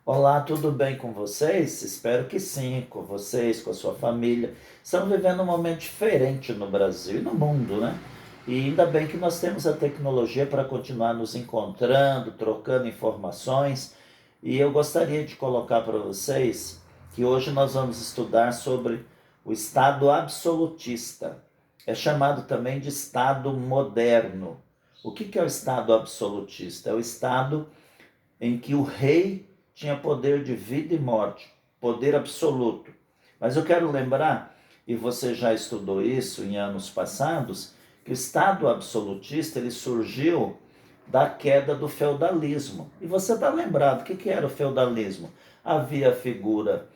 Olá, tudo bem com vocês? Espero que sim, com vocês, com a sua família. Estamos vivendo um momento diferente no Brasil e no mundo, né? E ainda bem que nós temos a tecnologia para continuar nos encontrando, trocando informações. E eu gostaria de colocar para vocês que hoje nós vamos estudar sobre o Estado absolutista. É chamado também de Estado moderno. O que é o Estado absolutista? É o Estado em que o rei tinha poder de vida e morte, poder absoluto. Mas eu quero lembrar, e você já estudou isso em anos passados, que o Estado absolutista ele surgiu da queda do feudalismo. E você está lembrado, o que era o feudalismo? Havia a figura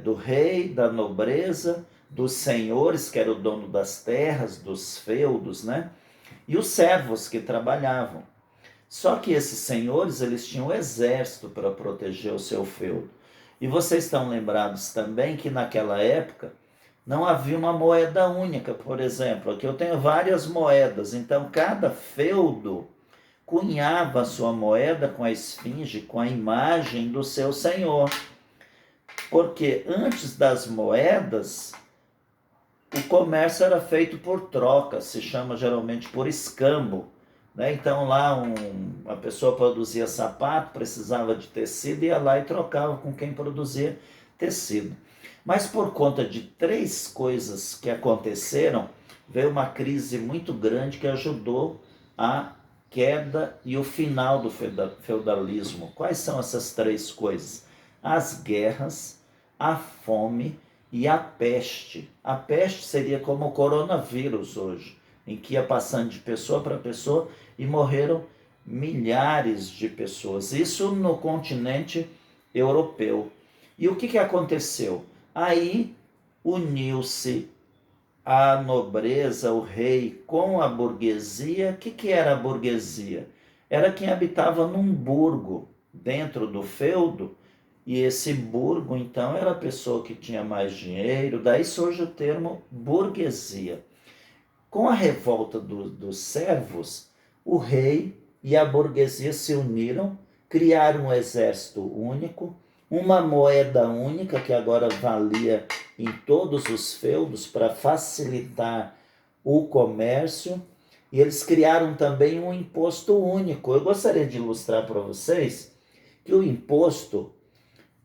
do rei, da nobreza, dos senhores, que era o dono das terras, dos feudos, né? E os servos que trabalhavam. Só que esses senhores, eles tinham um exército para proteger o seu feudo. E vocês estão lembrados também que naquela época não havia uma moeda única, por exemplo. Aqui eu tenho várias moedas, então cada feudo cunhava a sua moeda com a esfinge, com a imagem do seu senhor. Porque antes das moedas, o comércio era feito por troca, se chama geralmente por escambo. Né? Então lá a pessoa produzia sapato, precisava de tecido, ia lá e trocava com quem produzia tecido. Mas por conta de três coisas que aconteceram, veio uma crise muito grande que ajudou a queda e o final do feudalismo. Quais são essas três coisas? As guerras, a fome e a peste. A peste seria como o coronavírus hoje, em que ia passando de pessoa para pessoa e morreram milhares de pessoas. Isso no continente europeu. E o que aconteceu? Aí uniu-se a nobreza, o rei, com a burguesia. O que era a burguesia? Era quem habitava num burgo dentro do feudo, e esse burgo, então, era a pessoa que tinha mais dinheiro, daí surge o termo burguesia. Com a revolta dos servos, o rei e a burguesia se uniram, criaram um exército único, uma moeda única que agora valia em todos os feudos para facilitar o comércio, e eles criaram também um imposto único. Eu gostaria de ilustrar para vocês que o imposto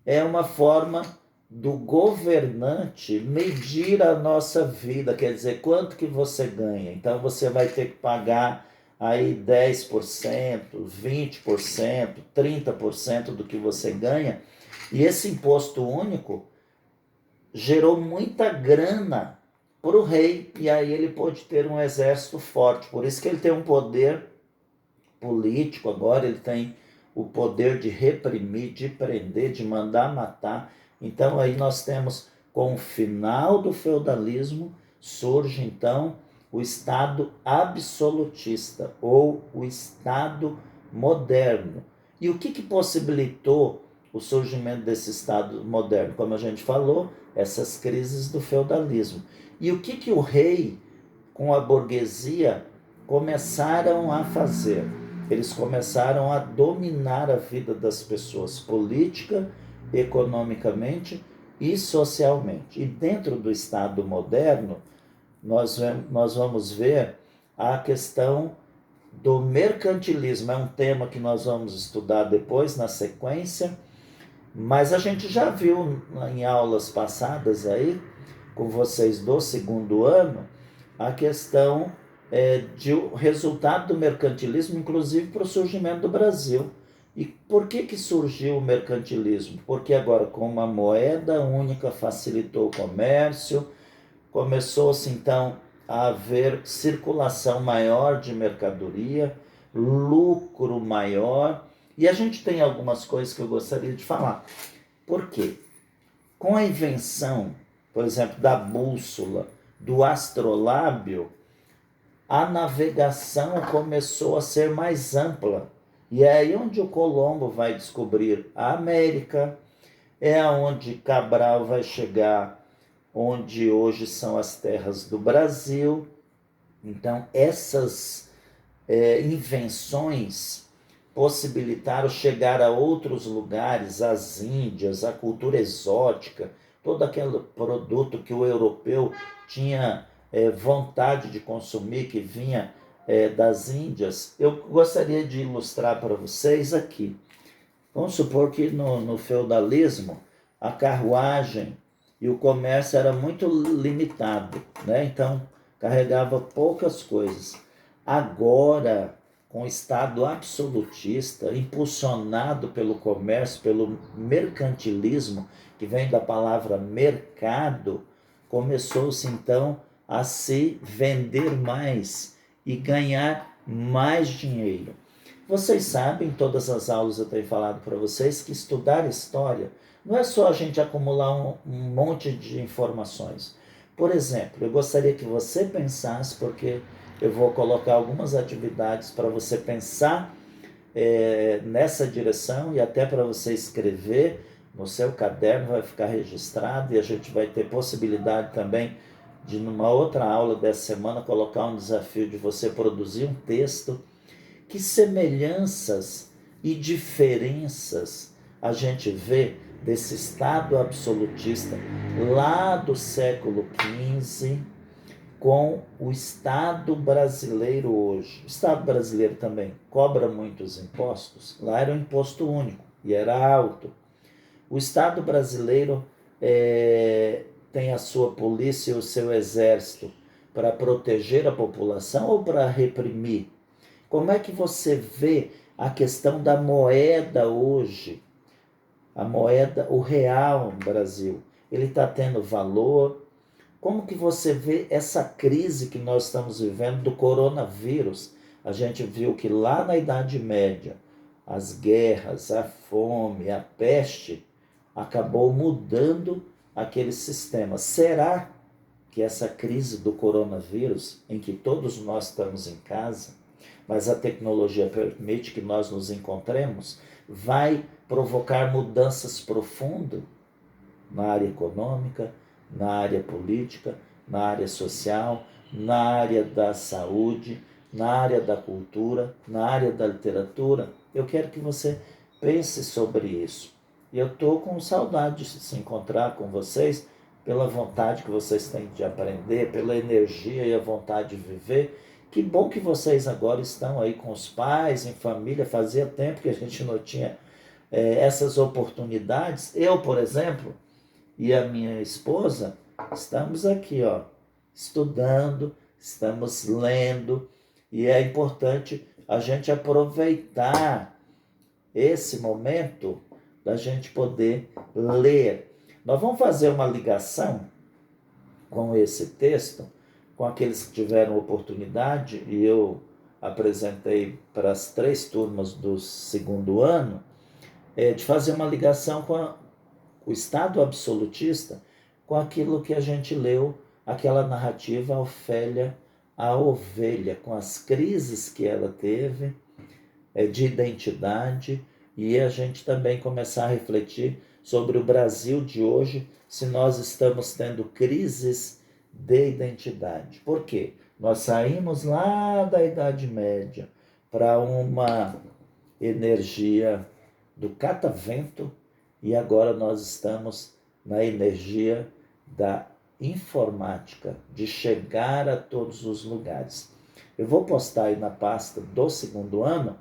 é uma forma do governante medir a nossa vida, quer dizer, quanto que você ganha. Então você vai ter que pagar aí 10%, 20%, 30% do que você ganha. E esse imposto único gerou muita grana para o rei, e aí ele pôde ter um exército forte. Por isso que ele tem um poder político agora, ele tem o poder de reprimir, de prender, de mandar matar. Então aí nós temos, com o final do feudalismo, surge então o Estado absolutista ou o Estado moderno. E o que possibilitou o surgimento desse Estado moderno? Como a gente falou, essas crises do feudalismo. E o que o rei, com a burguesia, começaram a fazer? Eles começaram a dominar a vida das pessoas, política, economicamente e socialmente. E dentro do Estado moderno, nós vamos ver a questão do mercantilismo. É um tema que nós vamos estudar depois, na sequência, mas a gente já viu em aulas passadas aí, com vocês do segundo ano, a questão de o resultado do mercantilismo, inclusive para o surgimento do Brasil. E por que surgiu o mercantilismo? Porque agora, com uma moeda única, facilitou o comércio, começou-se então a haver circulação maior de mercadoria, lucro maior, e a gente tem algumas coisas que eu gostaria de falar. Por quê? Com a invenção, por exemplo, da bússola, do astrolábio, a navegação começou a ser mais ampla. E é aí onde o Colombo vai descobrir a América, é onde Cabral vai chegar, onde hoje são as terras do Brasil. Então, essas invenções possibilitaram chegar a outros lugares, as Índias, a cultura exótica, todo aquele produto que o europeu tinha vontade de consumir, que vinha das Índias. Eu gostaria de ilustrar para vocês aqui. Vamos supor que no feudalismo a carruagem e o comércio era muito limitado, né? Então carregava poucas coisas. Agora, com o Estado absolutista, impulsionado pelo comércio, pelo mercantilismo, que vem da palavra mercado, começou-se então a se vender mais e ganhar mais dinheiro. Vocês sabem, em todas as aulas eu tenho falado para vocês, que estudar história não é só a gente acumular um monte de informações. Por exemplo, eu gostaria que você pensasse, porque eu vou colocar algumas atividades para você pensar nessa direção e até para você escrever no seu caderno, vai ficar registrado e a gente vai ter possibilidade também de, numa outra aula dessa semana, colocar um desafio de você produzir um texto. Que semelhanças e diferenças a gente vê desse Estado absolutista lá do século XV com o Estado brasileiro hoje. O Estado brasileiro também cobra muitos impostos. Lá era um imposto único e era alto. O Estado brasileiro tem a sua polícia e o seu exército para proteger a população ou para reprimir? Como é que você vê a questão da moeda hoje? A moeda, o real no Brasil, ele está tendo valor? Como que você vê essa crise que nós estamos vivendo do coronavírus? A gente viu que lá na Idade Média, as guerras, a fome, a peste, acabou mudando aquele sistema. Será que essa crise do coronavírus, em que todos nós estamos em casa, mas a tecnologia permite que nós nos encontremos, vai provocar mudanças profundas na área econômica, na área política, na área social, na área da saúde, na área da cultura, na área da literatura? Eu quero que você pense sobre isso. E eu estou com saudade de se encontrar com vocês, pela vontade que vocês têm de aprender, pela energia e a vontade de viver. Que bom que vocês agora estão aí com os pais, em família. Fazia tempo que a gente não tinha essas oportunidades. Eu, por exemplo, e a minha esposa, estamos aqui, estudando, estamos lendo, e é importante a gente aproveitar esse momento da gente poder ler. Nós vamos fazer uma ligação com esse texto, com aqueles que tiveram oportunidade, e eu apresentei para as 3 turmas do segundo ano, de fazer uma ligação com o Estado absolutista, com aquilo que a gente leu, aquela narrativa Ofélia, a Ovelha, com as crises que ela teve de identidade, e a gente também começar a refletir sobre o Brasil de hoje, se nós estamos tendo crises de identidade. Por quê? Nós saímos lá da Idade Média para uma energia do catavento e agora nós estamos na energia da informática, de chegar a todos os lugares. Eu vou postar aí na pasta do segundo ano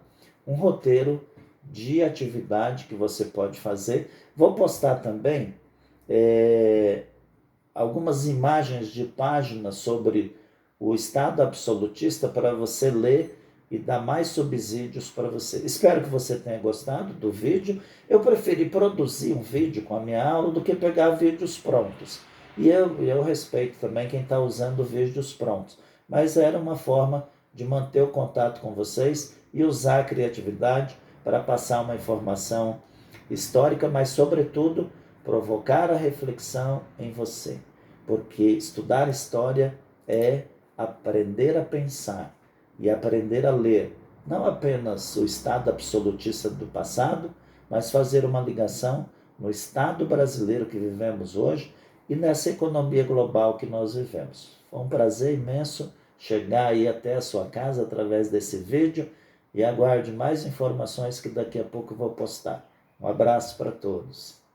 um roteiro de atividade que você pode fazer. Vou postar também algumas imagens de páginas sobre o Estado absolutista para você ler e dar mais subsídios para você. Espero que você tenha gostado do vídeo. Eu preferi produzir um vídeo com a minha aula do que pegar vídeos prontos. E eu respeito também quem está usando vídeos prontos. Mas era uma forma de manter o contato com vocês e usar a criatividade para passar uma informação histórica, mas, sobretudo, provocar a reflexão em você. Porque estudar história é aprender a pensar e aprender a ler, não apenas o Estado absolutista do passado, mas fazer uma ligação no Estado brasileiro que vivemos hoje e nessa economia global que nós vivemos. Foi um prazer imenso chegar aí até a sua casa através desse vídeo e aguarde mais informações que daqui a pouco eu vou postar. Um abraço para todos.